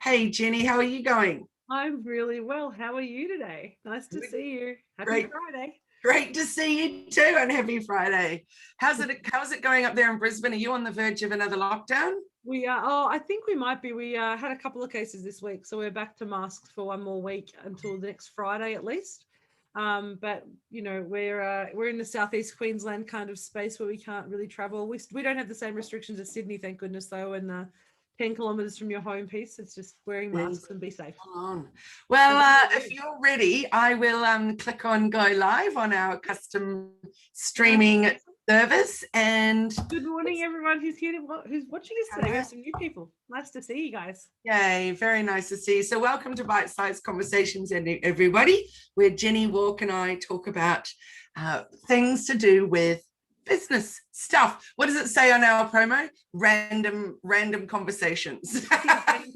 Hey, Jenny, how are you going? I'm really well. How are you today? Nice to see you. Happy Great, Friday. great to see you too, and happy Friday. How's it going up there in Brisbane? Are you on the verge of another lockdown? We are, I think we might be. We had a couple of cases this week, so we're back to masks for one more week until the next Friday at least. But we're in the southeast Queensland kind of space where we can't really travel. We don't have the same restrictions as Sydney, thank goodness, though. And 10 kilometres from your home piece, it's just wearing masks and be safe. On. Well, if you're ready, I will click on go live on our custom streaming service. And good morning, everyone who's here who's watching us today. We have some new people. Nice to see you guys. Yay, very nice to see you. So welcome to Bite Size Conversations, everybody, where Jenny Walk and I talk about things to do with business stuff. What does it say on our promo? Random conversations. Random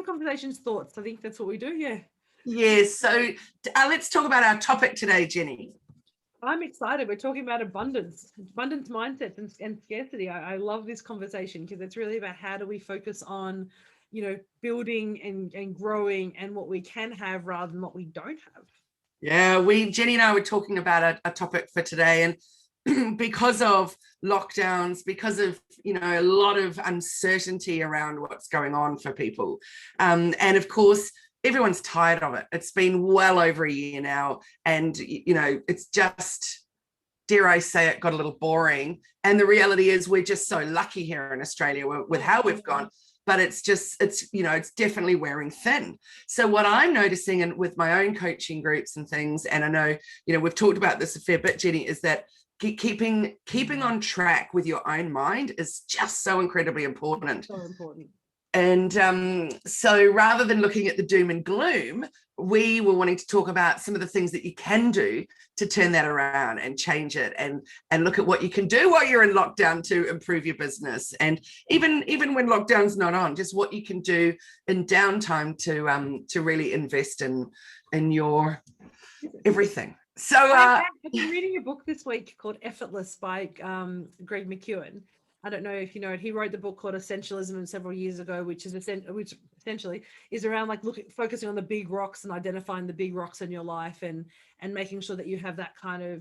conversations, thoughts. I think that's what we do. Yeah. Yes. So let's talk about our topic today, Jenny. I'm excited. We're talking about abundance mindsets and scarcity. I love this conversation because it's really about how do we focus on, building and growing and what we can have rather than what we don't have. Yeah, Jenny and I were talking about a topic for today, and because of lockdowns, because of a lot of uncertainty around what's going on for people, and of course everyone's tired of it. It's been well over a year now, and it's just, dare I say it, got a little boring. And the reality is we're just so lucky here in Australia with how we've gone, but it's definitely wearing thin. So what I'm noticing, and with my own coaching groups and things, and I know we've talked about this a fair bit, Jenny, is that keeping on track with your own mind is just so incredibly important. So important. And so rather than looking at the doom and gloom, we were wanting to talk about some of the things that you can do to turn that around and change it, and look at what you can do while you're in lockdown to improve your business. And even when lockdown's not on, just what you can do in downtime to really invest in your everything. So I've been reading a book this week called Effortless by Greg McKeown. I don't know if you know it. He wrote the book called Essentialism several years ago, which essentially is around focusing on the big rocks and identifying the big rocks in your life and making sure that you have that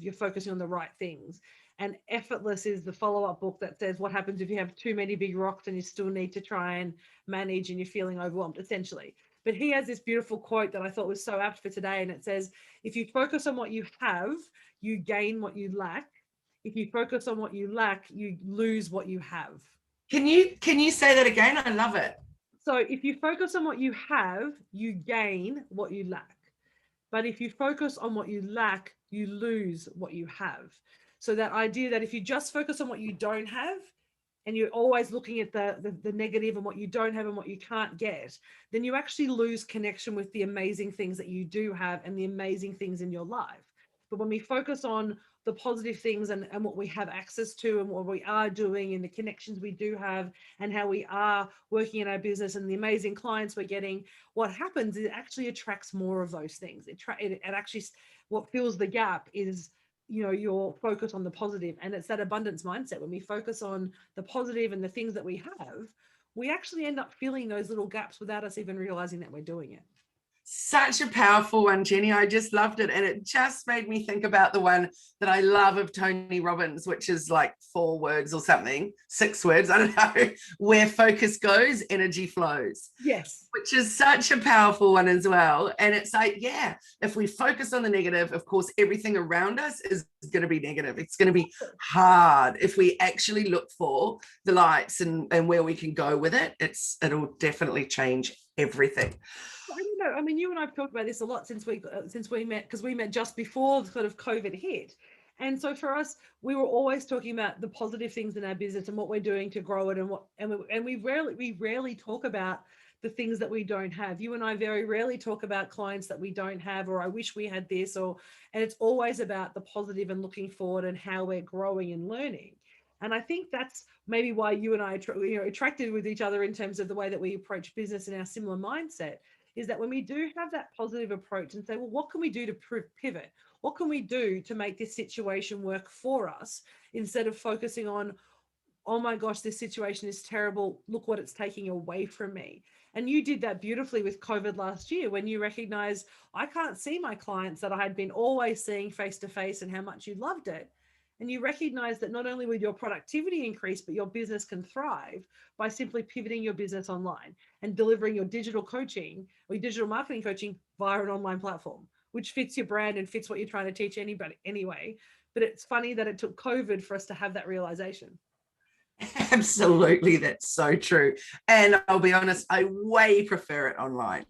you're focusing on the right things. And Effortless is the follow-up book that says what happens if you have too many big rocks and you still need to try and manage and you're feeling overwhelmed, essentially. But he has this beautiful quote that I thought was so apt for today. And it says, if you focus on what you have, you gain what you lack. If you focus on what you lack, you lose what you have. Can you say that again? I love it. So if you focus on what you have, you gain what you lack. But if you focus on what you lack, you lose what you have. So that idea that if you just focus on what you don't have, and you're always looking at the negative and what you don't have and what you can't get, then you actually lose connection with the amazing things that you do have and the amazing things in your life. But when we focus on the positive things and what we have access to and what we are doing and the connections we do have and how we are working in our business and the amazing clients we're getting, what happens is it actually attracts more of those things. It actually, what fills the gap is your focus on the positive. And it's that abundance mindset. When we focus on the positive and the things that we have, we actually end up filling those little gaps without us even realizing that we're doing it. Such a powerful one, Jenny. I just loved it. And it just made me think about the one that I love of Tony Robbins, which is like 4 words or something, 6 words, I don't know. Where focus goes, energy flows. Yes. Which is such a powerful one as well. And it's like, yeah, if we focus on the negative, of course, everything around us is going to be negative. It's going to be hard. If we actually look for the lights and where we can go with it, it'll definitely change everything. I don't know. I mean, you and I've talked about this a lot since we met, because we met just before sort of COVID hit. And so for us, we were always talking about the positive things in our business and what we're doing to grow it, and we rarely talk about the things that we don't have. You and I very rarely talk about clients that we don't have, or I wish we had this, and it's always about the positive and looking forward and how we're growing and learning. And I think that's maybe why you and I are attracted with each other in terms of the way that we approach business and our similar mindset, is that when we do have that positive approach and say, well, what can we do to pivot? What can we do to make this situation work for us, instead of focusing on, oh my gosh, this situation is terrible, look what it's taking away from me. And you did that beautifully with COVID last year when you recognized, I can't see my clients that I had been always seeing face to face and how much you loved it. And you recognize that not only will your productivity increase, but your business can thrive by simply pivoting your business online and delivering your digital coaching or your digital marketing coaching via an online platform, which fits your brand and fits what you're trying to teach anybody anyway. But it's funny that it took COVID for us to have that realization. Absolutely, that's so true. And I'll be honest, I way prefer it online.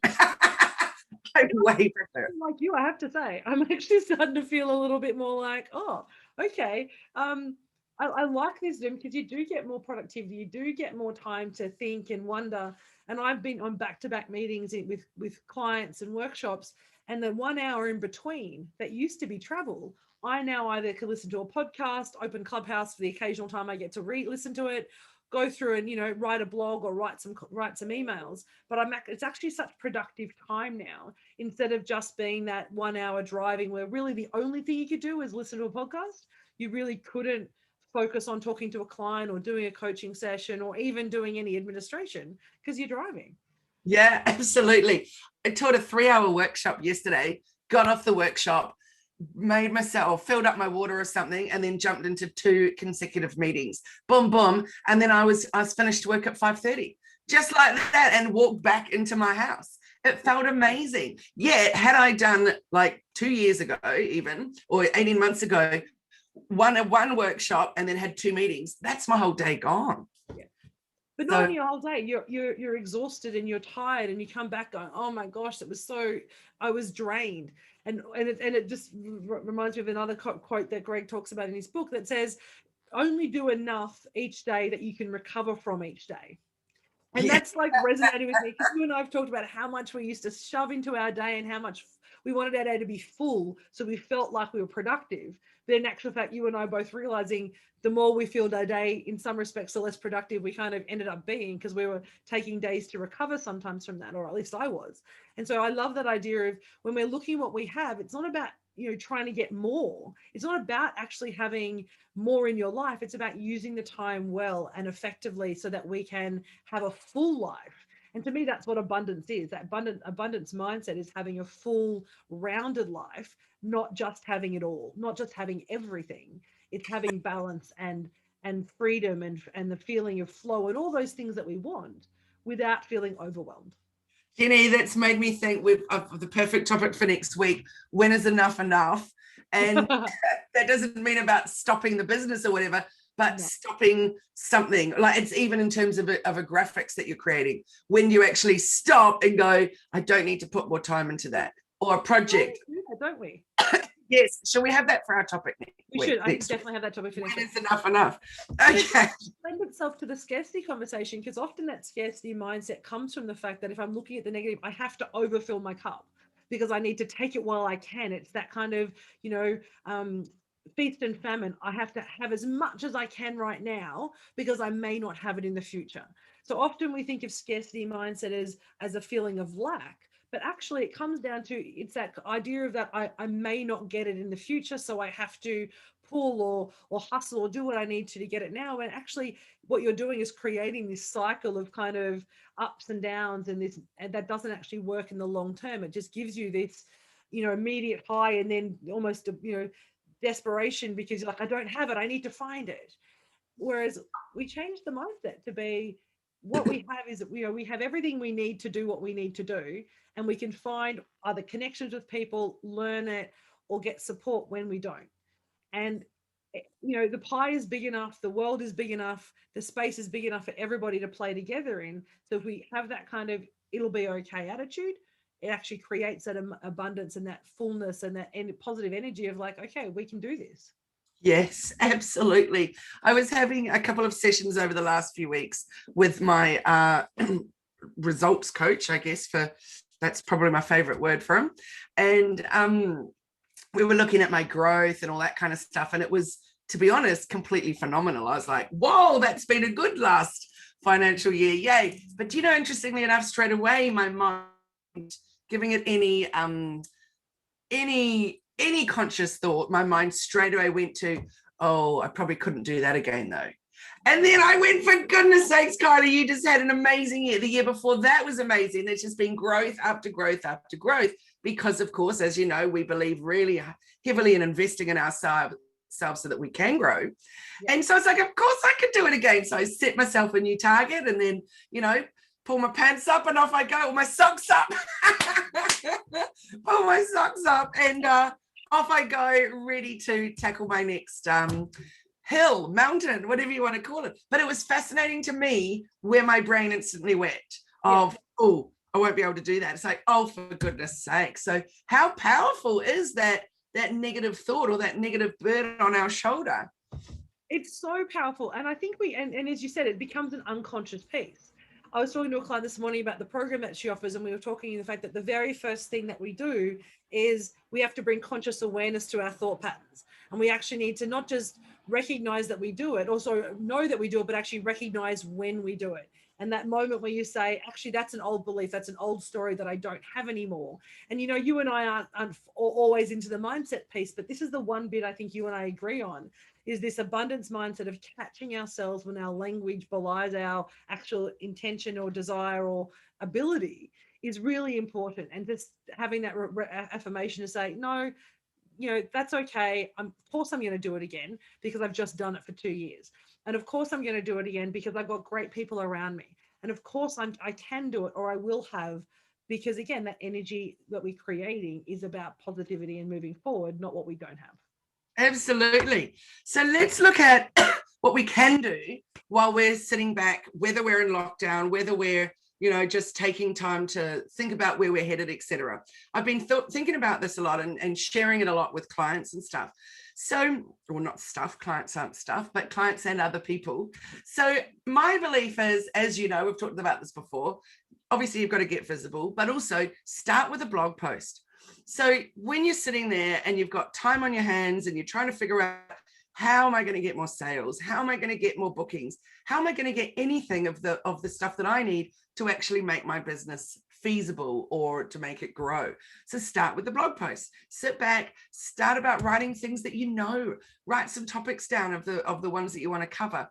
I way prefer it. Like you, I have to say, I'm actually starting to feel a little bit more like, oh, okay. I like this Zoom because you do get more productivity, you do get more time to think and wonder. And I've been on back-to-back meetings with clients and workshops, and the 1 hour in between that used to be travel, I now either can listen to a podcast, open Clubhouse for the occasional time I get to listen to it, go through and write a blog or write some emails. But it's actually such productive time now, instead of just being that 1 hour driving where really the only thing you could do is listen to a podcast. You really couldn't focus on talking to a client or doing a coaching session or even doing any administration because you're driving. Yeah, absolutely. I taught a 3-hour workshop yesterday, got off the workshop, made myself, filled up my water or something, and then jumped into 2 consecutive meetings. Boom, boom. And then I was finished work at 5:30, just like that, and walked back into my house. It felt amazing. Yeah, had I done like 2 years ago even, or 18 months ago, one workshop and then had 2 meetings, that's my whole day gone. Yeah. But not only your whole day, you're exhausted and you're tired, and you come back going, oh my gosh, I was drained. And it just reminds me of another quote that Greg talks about in his book that says, only do enough each day that you can recover from each day. And that's like resonating with me, because you and I have talked about how much we used to shove into our day and how much we wanted our day to be full, so we felt like we were productive. But in actual fact, you and I both realizing the more we filled our day, in some respects, the less productive we kind of ended up being, because we were taking days to recover sometimes from that, or at least I was. And so I love that idea of when we're looking at what we have, it's not about trying to get more. It's not about actually having more in your life. It's about using the time well and effectively so that we can have a full life. And to me, that's what abundance is. That abundance mindset is having a full, rounded life, not just having it all, not just having everything. It's having balance and freedom and the feeling of flow and all those things that we want without feeling overwhelmed. Jenny, that's made me think of the perfect topic for next week. When is enough enough? And that doesn't mean about stopping the business or whatever, but stopping something. Like, it's even in terms of a graphics that you're creating. When you actually stop and go, I don't need to put more time into that. Or a project. Don't we? Yes. Shall we have that for our topic next week? We should. I definitely have that topic for next week. When is enough? Okay. Lend itself to the scarcity conversation, because often that scarcity mindset comes from the fact that if I'm looking at the negative, I have to overfill my cup because I need to take it while I can. It's that kind of, feast and famine. I have to have as much as I can right now because I may not have it in the future. So often we think of scarcity mindset as a feeling of lack, but actually it comes down to, it's that idea of that I may not get it in the future, so I have to pull or hustle or do what I need to get it now. And actually what you're doing is creating this cycle of kind of ups and downs, and that doesn't actually work in the long term. It just gives you this, immediate high, and then almost, desperation because you're like, I don't have it, I need to find it. Whereas we change the mindset to be, what we have is, we have everything we need to do what we need to do, and we can find either connections with people, learn it, or get support when we don't. And the pie is big enough, the world is big enough, the space is big enough for everybody to play together in. So if we have that kind of it'll be okay attitude, it actually creates that abundance and that fullness and that positive energy of like, okay, we can do this. Yes, absolutely. I was having a couple of sessions over the last few weeks with my results coach, I guess, that's probably my favorite word for him. And we were looking at my growth and all that kind of stuff. And it was, to be honest, completely phenomenal. I was like, whoa, that's been a good last financial year. Yay. But, interestingly enough, straight away, my mind, giving it any conscious thought, my mind straight away went to, oh, I probably couldn't do that again though. And then I went, for goodness sakes, Kylie, you just had an amazing year. The year before that was amazing. There's just been growth after growth after growth because, of course, as you know, we believe really heavily in investing in ourselves so that we can grow. Yeah. And so it's like, of course I could do it again. So I set myself a new target and then, you know, pull my pants up and off I go, or my socks up. Pull my socks up and off I go, ready to tackle my next hill, mountain, whatever you want to call it. But it was fascinating to me where my brain instantly went of, oh, I won't be able to do that. It's like, oh, for goodness sake. So how powerful is that negative thought or that negative burden on our shoulder? It's so powerful. And I think and as you said, it becomes an unconscious piece. I was talking to a client this morning about the program that she offers, and we were talking the fact that the very first thing that we do is we have to bring conscious awareness to our thought patterns. And we actually need to not just recognize that we do it, also know that we do it, but actually recognize when we do it. And that moment where you say, actually, that's an old belief, that's an old story that I don't have anymore. And, you know, you and I aren't always into the mindset piece, but this is the one bit I think you and I agree on, is this abundance mindset of catching ourselves when our language belies our actual intention or desire or ability is really important. And just having that affirmation to say, no, you know, that's okay. Of course I'm going to do it again because I've just done it for 2 years. And of course I'm going to do it again because I've got great people around me. And of course I can do it, or I will have, because again, that energy that we're creating is about positivity and moving forward, not what we don't have. Absolutely. So let's look at what we can do while we're sitting back, whether we're in lockdown, whether we're, you know, just taking time to think about where we're headed, etc. I've been thinking about this a lot and sharing it a lot with clients and stuff. So, well, not stuff, clients aren't stuff, but clients and other people. So my belief is, as you know, we've talked about this before, obviously you've got to get visible, but also start with a blog post. So when you're sitting there and you've got time on your hands and you're trying to figure out, how am I going to get more sales? How am I going to get more bookings? How am I going to get anything of the stuff that I need to actually make my business feasible or to make it grow? So start with the blog post. Sit back, start about writing things that you know. Write some topics down of the ones that you want to cover.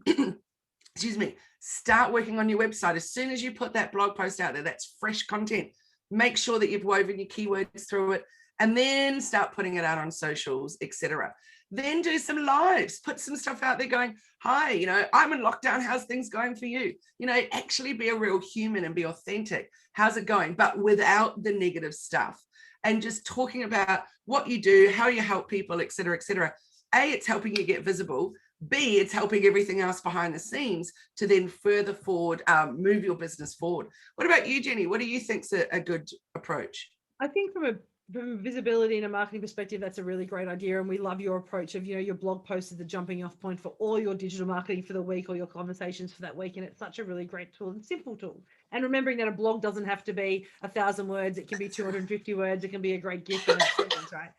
Excuse me. Start working on your website. As soon as you put that blog post out there, that's fresh content. Make sure that you've woven your keywords through it, and then start putting it out on socials, etc. Then do some lives, put some stuff out there going, hi, you know, I'm in lockdown. How's things going for you? You know, actually be a real human and be authentic. How's it going? But without the negative stuff, and just talking about what you do, how you help people, etc., etc. A, it's helping you get visible. B, it's helping everything else behind the scenes to then further forward, move your business forward. What about you, Jenny? What do you think's a good approach? I think from a visibility and a marketing perspective, that's a really great idea. And we love your approach of, you know, your blog post is the jumping off point for all your digital marketing for the week or your conversations for that week. And it's such a really great tool and simple tool. And remembering that a blog doesn't have to be 1,000 words. It can be 250 words. It can be a great gift and a sentence, right?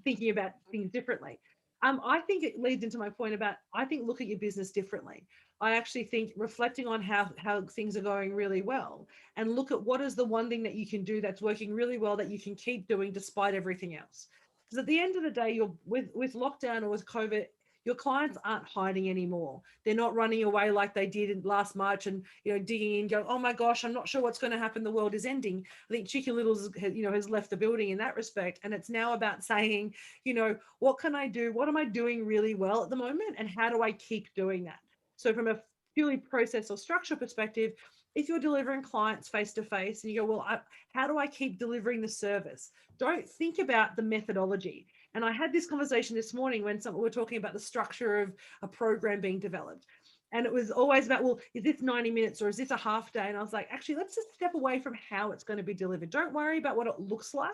Thinking about things differently. I think it leads into my point about, I think, look at your business differently. I actually think reflecting on how things are going really well, and look at what is the one thing that you can do that's working really well that you can keep doing despite everything else. Because at the end of the day, you're with lockdown or with COVID, your clients aren't hiding anymore. They're not running away like they did in last March and, you know, digging in, going, oh my gosh, I'm not sure what's going to happen. The world is ending. I think Chicken Littles, you know, has left the building in that respect. And it's now about saying, you know, what can I do? What am I doing really well at the moment? And how do I keep doing that? So from a purely process or structure perspective, if you're delivering clients face-to-face and you go, well, how do I keep delivering the service? Don't think about the methodology. And I had this conversation this morning when we were talking about the structure of a program being developed. And it was always about, well, is this 90 minutes or is this a half day? And I was like, actually, let's just step away from how it's going to be delivered. Don't worry about what it looks like.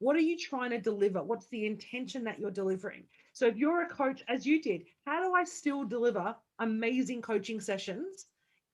What are you trying to deliver? What's the intention that you're delivering? So if you're a coach, as you did, how do I still deliver amazing coaching sessions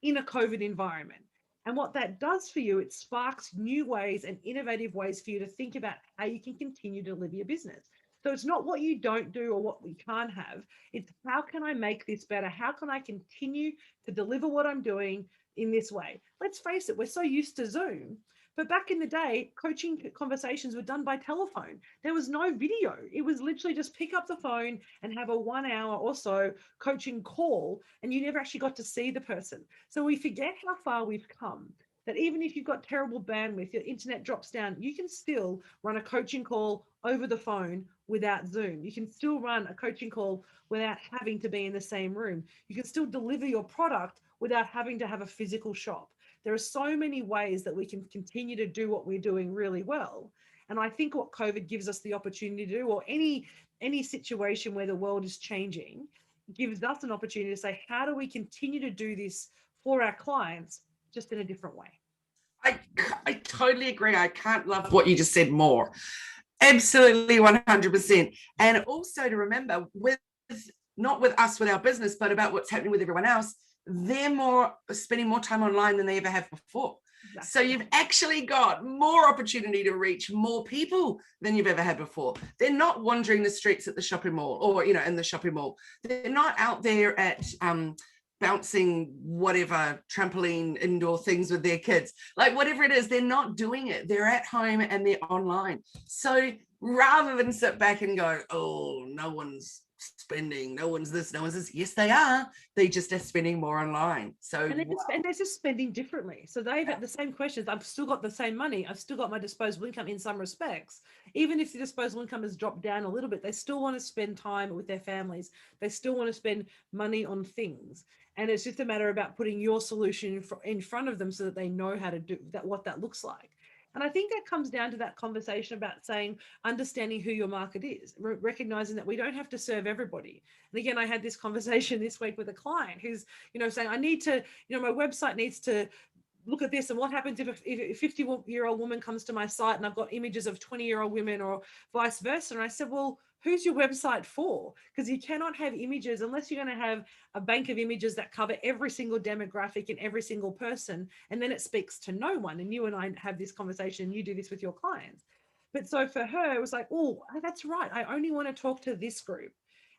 in a COVID environment? And what that does for you, it sparks new ways and innovative ways for you to think about how you can continue to live your business. So it's not what you don't do or what we can't have. It's how can I make this better? How can I continue to deliver what I'm doing in this way? Let's face it, we're so used to Zoom But back in the day, coaching conversations were done by telephone. There was no video. It was literally just pick up the phone and have a 1 hour or so coaching call, and you never actually got to see the person. So we forget how far we've come. That even if you've got terrible bandwidth, your internet drops down, you can still run a coaching call over the phone without Zoom. You can still run a coaching call without having to be in the same room. You can still deliver your product without having to have a physical shop. There are so many ways that we can continue to do what we're doing really well. And I think what COVID gives us the opportunity to do, or any situation where the world is changing, gives us an opportunity to say, how do we continue to do this for our clients, just in a different way? I totally agree. I can't love what you just said more. Absolutely 100%. And also to remember, with not with us, with our business, but about what's happening with everyone else, they're spending more time online than they ever have before. Exactly. So you've actually got more opportunity to reach more people than you've ever had before. They're not wandering the streets at the shopping mall, or in the shopping mall. They're not out there at bouncing whatever trampoline indoor things with their kids, like whatever it is. They're not doing it. They're at home and they're online. So rather than sit back and go, oh, no one's spending, no one's this, no one's this, yes they are. They just are spending more online. So and they're just spending differently. So they've had the same questions. I've still got the same money. I've still got my disposable income in some respects. Even if the disposable income has dropped down a little bit, they still want to spend time with their families. They still want to spend money on things. And it's just a matter about putting your solution in front of them so that they know how to do that, what that looks like. And I think that comes down to that conversation about saying, understanding who your market is, recognizing that we don't have to serve everybody. And again, I had this conversation this week with a client who's, saying, I need to, my website needs to look at this. And what happens if a 50-year-old woman comes to my site and I've got images of 20-year-old women, or vice versa? And I said, well, who's your website for? Because you cannot have images unless you're going to have a bank of images that cover every single demographic and every single person. And then it speaks to no one. And you and I have this conversation, you do this with your clients. But so for her, it was like, oh, that's right. I only want to talk to this group.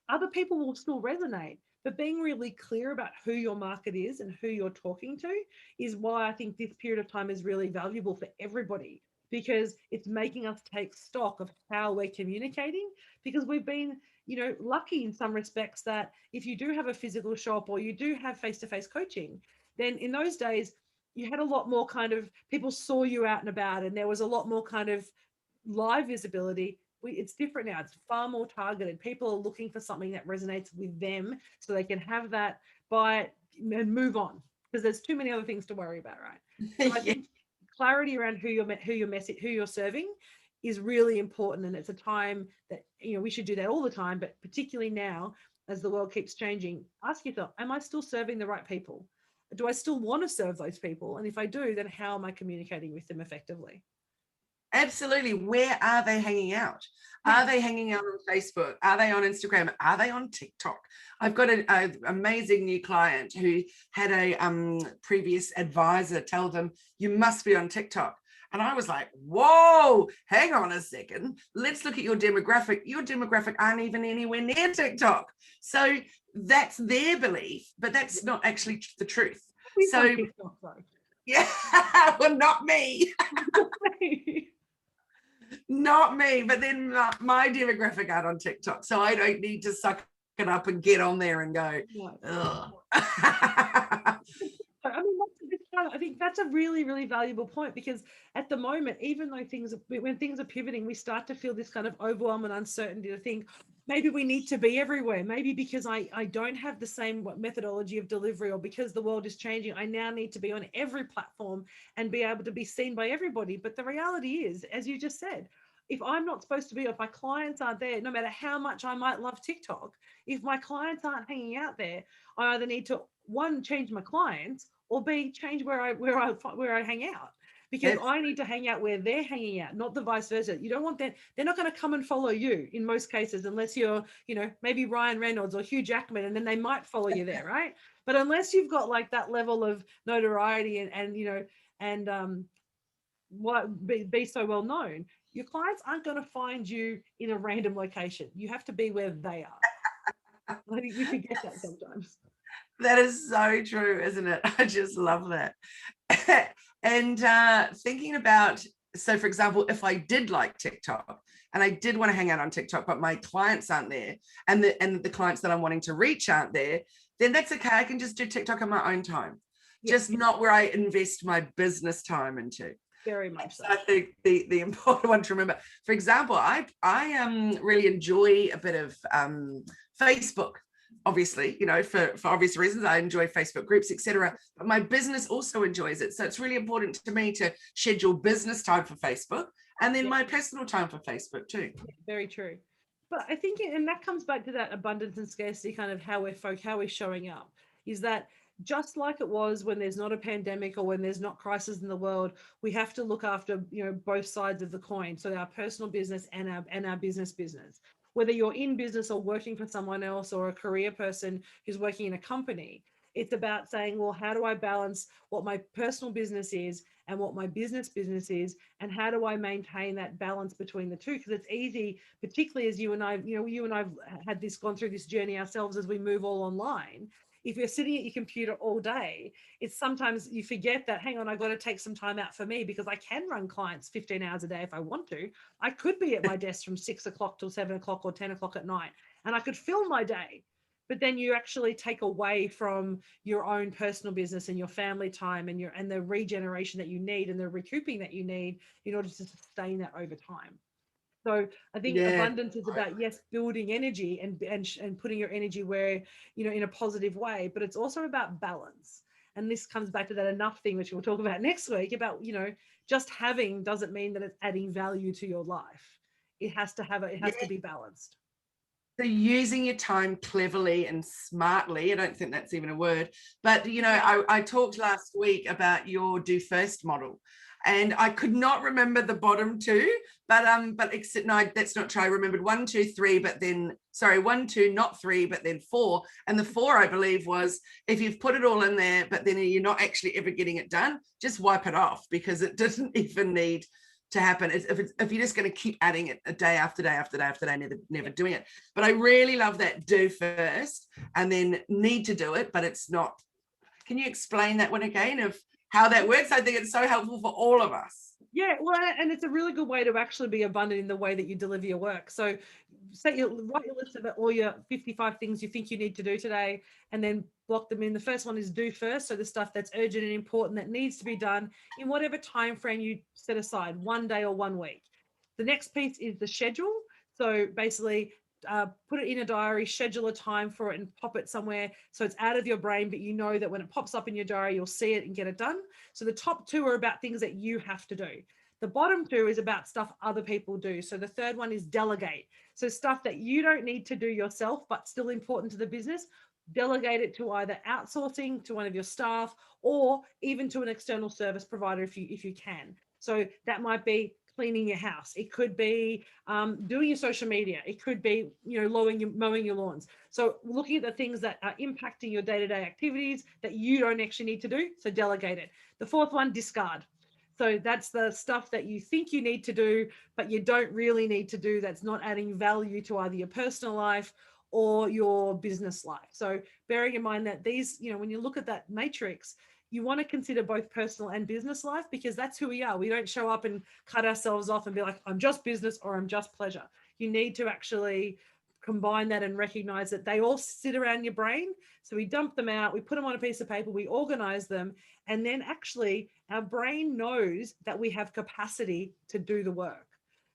Other people will still resonate, but being really clear about who your market is and who you're talking to is why I think this period of time is really valuable for everybody, because it's making us take stock of how we're communicating, because we've been, lucky in some respects that if you do have a physical shop or you do have face-to-face coaching, then in those days you had a lot more kind of people saw you out and about, and there was a lot more kind of live visibility. It's different now. It's far more targeted. People are looking for something that resonates with them so they can have that, buy it, and move on, because there's too many other things to worry about, right? So I think clarity around who you're serving is really important, and it's a time that we should do that all the time, but particularly now as the world keeps changing. Ask yourself, am I still serving the right people? Do I still want to serve those people? And if I do, then how am I communicating with them effectively? Absolutely. Where are they hanging out? Are they hanging out on Facebook? Are they on Instagram? Are they on TikTok? I've got an amazing new client who had a previous advisor tell them, you must be on TikTok. And I was like, whoa, hang on a second. Let's look at your demographic. Your demographic aren't even anywhere near TikTok. So that's their belief, but that's not actually the truth. So, TikTok, yeah, well, not me. Not me, but then my demographic aren't on TikTok, so I don't need to suck it up and get on there and go, ugh. I think that's a really, really valuable point, because at the moment, even though when things are pivoting, we start to feel this kind of overwhelm and uncertainty to think, maybe we need to be everywhere. Maybe because I don't have the same methodology of delivery, or because the world is changing, I now need to be on every platform and be able to be seen by everybody. But the reality is, as you just said, if I'm not supposed to be, if my clients aren't there, no matter how much I might love TikTok, if my clients aren't hanging out there, I either need to, one, change my clients, or B, change where I hang out, because I need to hang out where they're hanging out, not the vice versa. You don't want that. They're not going to come and follow you in most cases, unless you're, maybe Ryan Reynolds or Hugh Jackman, and then they might follow you there, right? But unless you've got like that level of notoriety and be so well known, your clients aren't going to find you in a random location. You have to be where they are. I think we forget that sometimes. That is so true, isn't it? I just love that. And thinking about, so for example, if I did like TikTok and I did want to hang out on TikTok, but my clients aren't there, and the clients that I'm wanting to reach aren't there, then that's okay. I can just do TikTok on my own time, just not where I invest my business time into. Very much so. I think the important one to remember, for example, I really enjoy a bit of Facebook. Obviously, you know, for obvious reasons, I enjoy Facebook groups, etc. But my business also enjoys it. So it's really important to me to schedule business time for Facebook and then my personal time for Facebook too. Very true. But I think, and that comes back to that abundance and scarcity, kind of how we're showing up, is that just like it was when there's not a pandemic or when there's not crisis in the world, we have to look after, you know, both sides of the coin. So our personal business and our business. Whether you're in business or working for someone else or a career person who's working in a company, it's about saying, well, how do I balance what my personal business is and what my business is, and how do I maintain that balance between the two? Because it's easy, particularly as you and I've had this, gone through this journey ourselves as we move all online. If you're sitting at your computer all day, it's sometimes you forget that, hang on, I've got to take some time out for me, because I can run clients 15 hours a day if I want to. I could be at my desk from 6 o'clock till 7 o'clock or 10 o'clock at night, and I could fill my day. But then you actually take away from your own personal business and your family time and the regeneration that you need and the recouping that you need in order to sustain that over time. So I think abundance is about, yes, building energy and putting your energy where, you know, in a positive way, but it's also about balance. And this comes back to that enough thing, which we'll talk about next week, about, you know, just having doesn't mean that it's adding value to your life. It has to be balanced. So using your time cleverly and smartly, I don't think that's even a word, but, you know, I talked last week about your do first model, and I could not remember the bottom two, but no, that's not true. I remembered 1, 2, 3, but then, sorry, 1, 2, not 3, but then 4. And the 4, I believe, was if you've put it all in there, but then you're not actually ever getting it done, just wipe it off, because it doesn't even need to happen. If you're just going to keep adding it a day after day after day after day, never doing it. But I really love that do first and then need to do it, but it's not. Can you explain that one again, of how that works? I think it's so helpful for all of us. Yeah, well, and it's a really good way to actually be abundant in the way that you deliver your work. So write your list of all your 55 things you think you need to do today, and then block them in. The first one is do first. So the stuff that's urgent and important that needs to be done in whatever time frame you set aside, 1 day or 1 week. The next piece is the schedule. So basically, put it in a diary, schedule a time for it, and pop it somewhere so it's out of your brain, but you know that when it pops up in your diary, you'll see it and get it done. So the top 2 are about things that you have to do. The bottom 2 is about stuff other people do. So the third one is delegate. So stuff that you don't need to do yourself, but still important to the business, delegate it to either outsourcing to one of your staff or even to an external service provider if you can. So that might be cleaning your house. It could be doing your social media. It could be, you know, mowing your lawns. So looking at the things that are impacting your day-to-day activities that you don't actually need to do. So delegate it. The fourth one, discard. So that's the stuff that you think you need to do, but you don't really need to do. That's not adding value to either your personal life or your business life. So bearing in mind that these, you know, when you look at that matrix, you want to consider both personal and business life, because that's who we are. We don't show up and cut ourselves off and be like, I'm just business or I'm just pleasure. You need to actually combine that and recognize that they all sit around your brain. So we dump them out, we put them on a piece of paper, we organize them, and then actually our brain knows that we have capacity to do the work.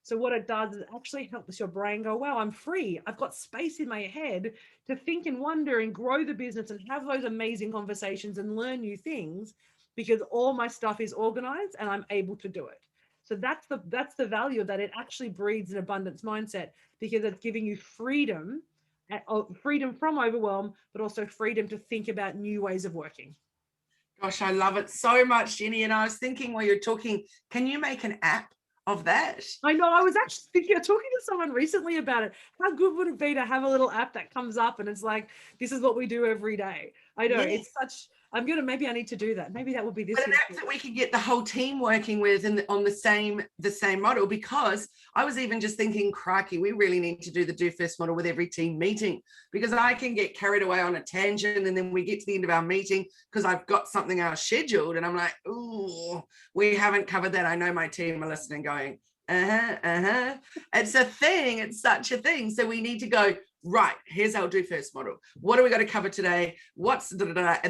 So what it does is it actually helps your brain go, wow, I'm free. I've got space in my head to think and wonder and grow the business and have those amazing conversations and learn new things, because all my stuff is organized and I'm able to do it. So that's the value of that. It actually breeds an abundance mindset, because it's giving you freedom from overwhelm, but also freedom to think about new ways of working. Gosh, I love it so much, Jenny. And I was thinking while you're talking, can you make an app of that? I know. I was actually thinking of talking to someone recently about it. How good would it be to have a little app that comes up and it's like, this is what we do every day? I know. Yes. maybe I need to do that. Maybe that would be this But an week. app that we could get the whole team working with and on the same model, because I was even just thinking, crikey, we really need to do the do first model with every team meeting, because I can get carried away on a tangent and then we get to the end of our meeting because I've got something else scheduled and I'm like, oh, we haven't covered that. I know my team are listening going, It's a thing. It's such a thing. So we need to go, right, here's our do first model. What do we got to cover today? What's and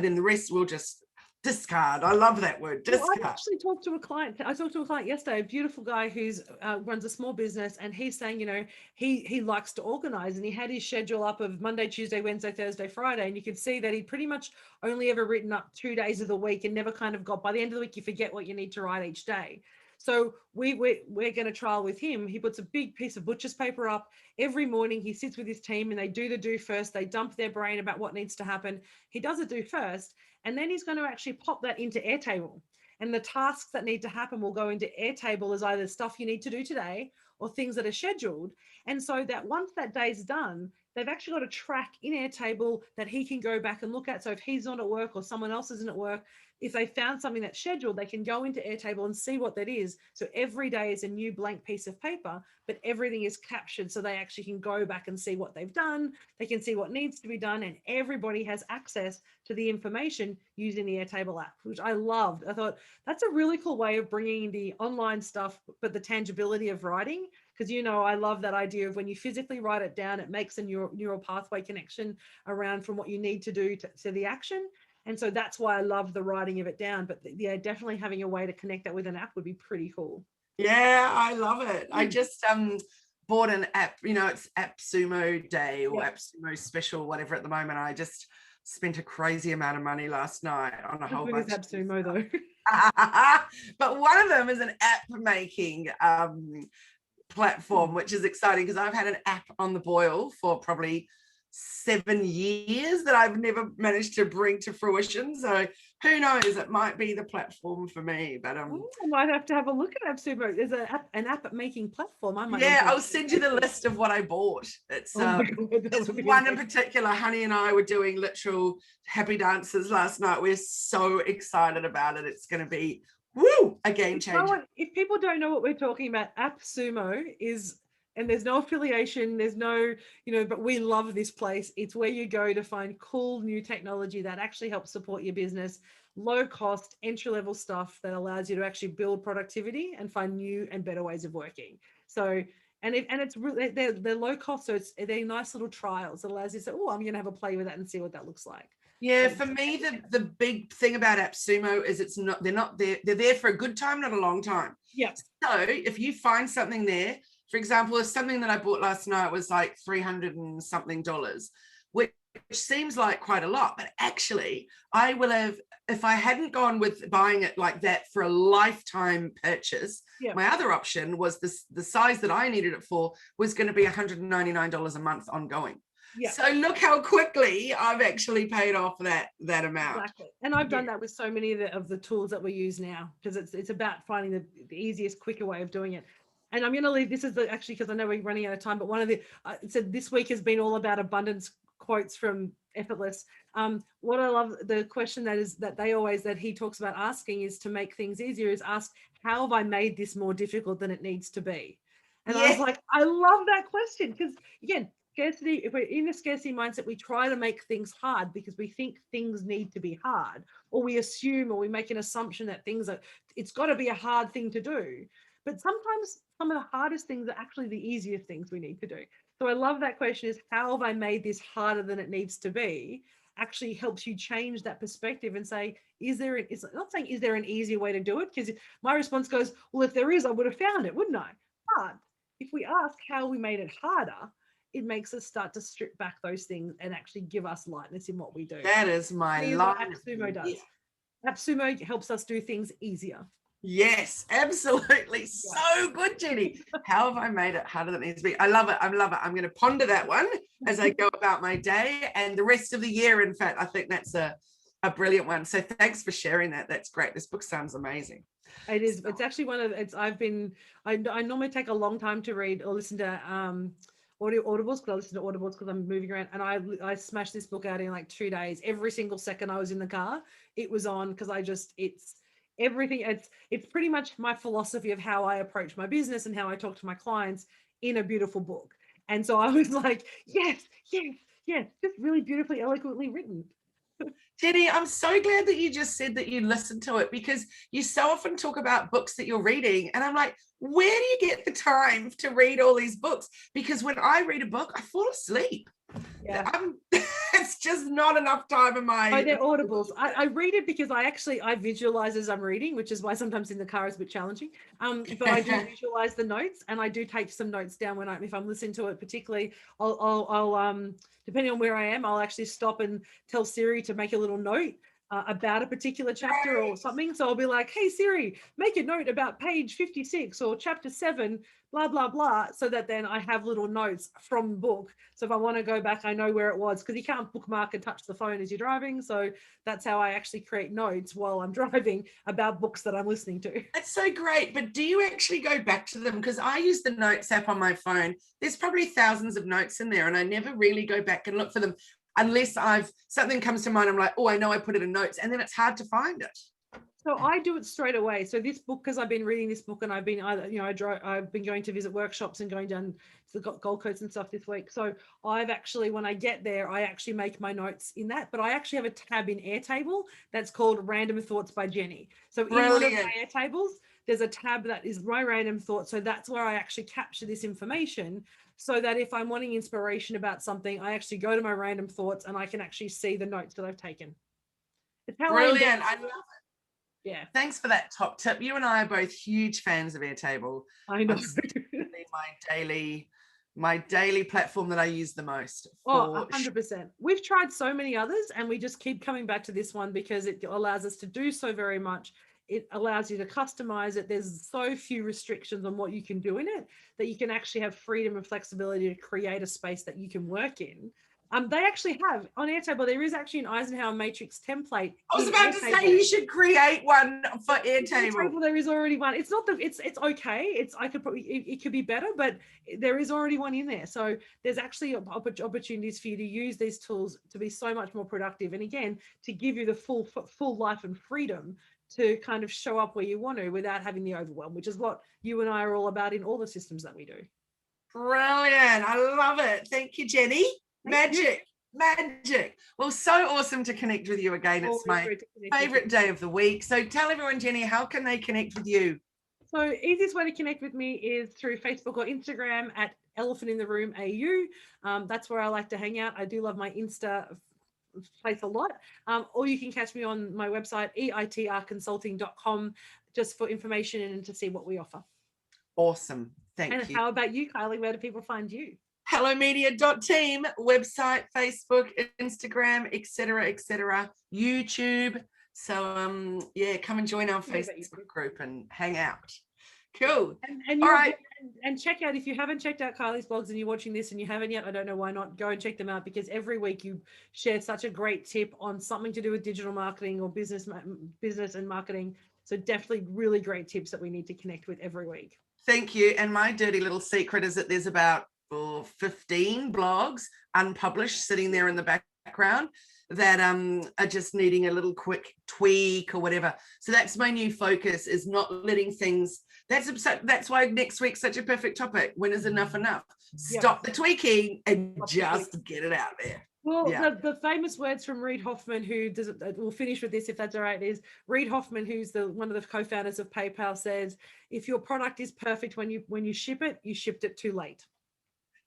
then the rest we'll just discard. I love that word, discard. Well, I actually talked to a client. I talked to a client yesterday, a beautiful guy who's runs a small business, and he's saying, he likes to organize, and he had his schedule up of Monday, Tuesday, Wednesday, Thursday, Friday, and you could see that he pretty much only ever written up 2 days of the week and never kind of got, by the end of the week, you forget what you need to write each day. So we're going to trial with him. He puts a big piece of butcher's paper up every morning. He sits with his team and they do the do first. They dump their brain about what needs to happen. He does a do first, and then he's going to actually pop that into Airtable. And the tasks that need to happen will go into Airtable as either stuff you need to do today or things that are scheduled. And so that once that day's done, they've actually got a track in Airtable that he can go back and look at. So if he's not at work or someone else isn't at work, if they found something that's scheduled, they can go into Airtable and see what that is. So every day is a new blank piece of paper, but everything is captured so they actually can go back and see what they've done. They can see what needs to be done, and everybody has access to the information using the Airtable app, which I loved. I thought that's a really cool way of bringing the online stuff, but the tangibility of writing. Because, I love that idea of when you physically write it down, it makes a neural pathway connection around from what you need to do to the action. And so that's why I love the writing of it down. But yeah, definitely having a way to connect that with an app would be pretty cool. Yeah, I love it. I just bought an app, it's AppSumo Day or AppSumo Special, whatever at the moment. I just spent a crazy amount of money last night on a whole bunch of AppSumo though. But one of them is an app making platform, which is exciting because I've had an app on the boil for probably 7 years that I've never managed to bring to fruition. So who knows, it might be the platform for me. But I might have to have a look at AppSumo. There's an app making platform. I'll send you the list of what I bought. It's one in particular. Honey and I were doing literal happy dances last night. We're so excited about it. It's going to be a game changer. If people don't know what we're talking about, AppSumo is, and there's no affiliation, there's no, but we love this place. It's where you go to find cool new technology that actually helps support your business, low cost, entry-level stuff that allows you to actually build productivity and find new and better ways of working. So, it's really, they're low cost, so they're nice little trials that allows you to say, I'm going to have a play with that and see what that looks like. Yeah, for me, the big thing about AppSumo is they're there for a good time, not a long time. Yeah. So if you find something there, for example, if something that I bought last night was like $300 and something, which seems like quite a lot, but actually I will have, if I hadn't gone with buying it like that for a lifetime purchase, my other option was the size that I needed it for was going to be $199 a month ongoing. Yeah. So look how quickly I've actually paid off that amount. Exactly. And I've done that with so many of the tools that we use now, because it's about finding the easiest, quicker way of doing it. And I'm going to leave, this is actually, because I know we're running out of time, but one of the, it said this week has been all about abundance quotes from Effortless. What I love, the question that he talks about asking is to make things easier, is ask, how have I made this more difficult than it needs to be? And I was like, I love that question, because again, scarcity, if we're in a scarcity mindset, we try to make things hard because we think things need to be hard, or we assume, or we make an assumption that it's got to be a hard thing to do. But sometimes some of the hardest things are actually the easier things we need to do. So I love that question, is how have I made this harder than it needs to be? Actually helps you change that perspective and say, it's not saying, is there an easier way to do it? Because my response goes, well, if there is, I would have found it, wouldn't I? But if we ask how we made it harder, it makes us start to strip back those things and actually give us lightness in what we do. That is my life. AppSumo does. Yeah. AppSumo helps us do things easier. Yes, absolutely. So good, Jenny. How have I made it harder than it needs to be? I love it. I'm going to ponder that one as I go about my day and the rest of the year. In fact, I think that's a brilliant one. So thanks for sharing that. That's great. This book sounds amazing. It is. It's actually I normally take a long time to read or listen to audibles, because I listen to audibles because I'm moving around, and I smashed this book out in like 2 days. Every single second I was in the car, it was on, because it's everything. It's pretty much my philosophy of how I approach my business and how I talk to my clients in a beautiful book. And so I was like, yes, yes, yes, just really beautifully, eloquently written. Jenny, I'm so glad that you just said that you listened to it, because you so often talk about books that you're reading. And I'm like, where do you get the time to read all these books? Because when I read a book, I fall asleep. Yeah. It's just not enough time in my... Oh, they're audibles. I read it because I visualize as I'm reading, which is why sometimes in the car is a bit challenging. But I do visualize the notes, and I do take some notes down if I'm listening to it. Particularly, I'll depending on where I am, I'll actually stop and tell Siri to make a little note about a particular chapter or something. So I'll be like, hey Siri, make a note about page 56 or chapter 7, blah blah blah, so that then I have little notes from the book. So if I want to go back, I know where it was, because you can't bookmark and touch the phone as you're driving. So that's how I actually create notes while I'm driving about books that I'm listening to. That's so great. But do you actually go back to them? Because I use the notes app on my phone. There's probably thousands of notes in there, and I never really go back and look for them unless something comes to mind. I'm like, oh, I know I put it in notes, and then it's hard to find it. So I do it straight away. So this book, because I've been reading this book, and I've been I've been going to visit workshops and going down to the Gold Coast and stuff this week. So I've actually, when I get there, I actually make my notes in that. But I actually have a tab in Airtable that's called Random Thoughts by Jenny. So in one of my Airtables, there's a tab that is my random thoughts. So that's where I actually capture this information, so that if I'm wanting inspiration about something, I actually go to my random thoughts and I can actually see the notes that I've taken. It's how Brilliant. I love it. Yeah. Thanks for that top tip. You and I are both huge fans of Airtable. I know. my daily platform that I use the most. Oh, 100%. We've tried so many others, and we just keep coming back to this one because it allows us to do so very much. It allows you to customize it. There's so few restrictions on what you can do in it that you can actually have freedom and flexibility to create a space that you can work in. They actually have on Airtable, there is actually an Eisenhower matrix template. I was about to say you should create one for Airtable. There is already one. It's not it's okay. It could be better, but there is already one in there. So there's actually opportunities for you to use these tools to be so much more productive. And again, to give you the full life and freedom to kind of show up where you want to without having the overwhelm, which is what you and I are all about in all the systems that we do. Brilliant. I love it. Thank you, Jenny. Magic. Well, so awesome to connect with you again. It's my favorite day of the week. So tell everyone, Jenny, how can they connect with you? So easiest way to connect with me is through Facebook or Instagram at Elephant in the Room AU. That's where I like to hang out. I do love my Insta place a lot. Or you can catch me on my website, EITRconsulting.com, just for information and to see what we offer. Awesome. Thank you. And how about you, Kylie? Where do people find you? hellomedia.team, website, Facebook, Instagram, etc., YouTube. So yeah, come and join our Facebook group and hang out. Cool. And all right. And check out, if you haven't checked out Kylie's blogs and you're watching this and you haven't yet, I don't know why not, go and check them out, because every week you share such a great tip on something to do with digital marketing or business and marketing. So definitely really great tips that we need to connect with every week. Thank you. And my dirty little secret is that there's about 15 blogs unpublished sitting there in the background that are just needing a little quick tweak or whatever. So that's my new focus, is not letting things, that's why next week's such a perfect topic. When is enough? Stop the tweaking and just get it out there. Well, yeah. the famous words from Reid Hoffman, who does, we'll finish with this if that's all right, is Reid Hoffman, who's one of the co-founders of PayPal, says, if your product is perfect when you ship it, you shipped it too late.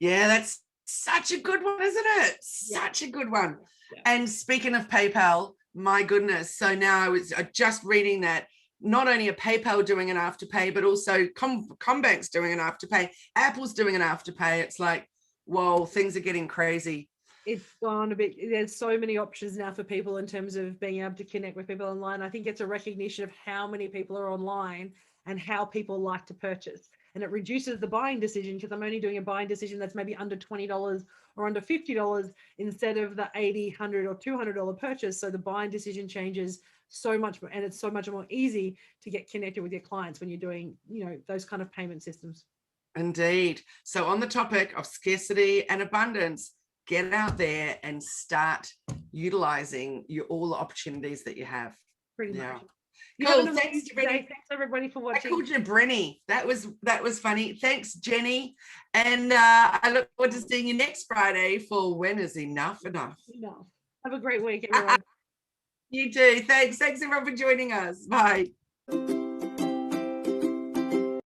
Yeah, that's such a good one, isn't it? Such a good one. Yeah. And speaking of PayPal, my goodness. So now I was just reading that not only are PayPal doing an afterpay, but also Combank's doing an afterpay. Apple's doing an afterpay. It's like, whoa, things are getting crazy. It's gone a bit. There's so many options now for people in terms of being able to connect with people online. I think it's a recognition of how many people are online and how people like to purchase. And it reduces the buying decision, because I'm only doing a buying decision that's maybe under $20 or under $50 instead of the $80, $100 or $200 purchase. So the buying decision changes so much more, and it's so much more easy to get connected with your clients when you're doing, those kind of payment systems. Indeed. So on the topic of scarcity and abundance, get out there and start utilizing all the opportunities that you have. Pretty Yeah. much. You Cool. have an Thanks, amazing Jenny. day. Thanks everybody for I watching. called you Brenny. That was funny. Thanks, Jenny. And I look forward to seeing you next Friday for When Is Enough Enough? Enough. Have a great week, everyone. You too. Thanks. Thanks everyone for joining us. Bye.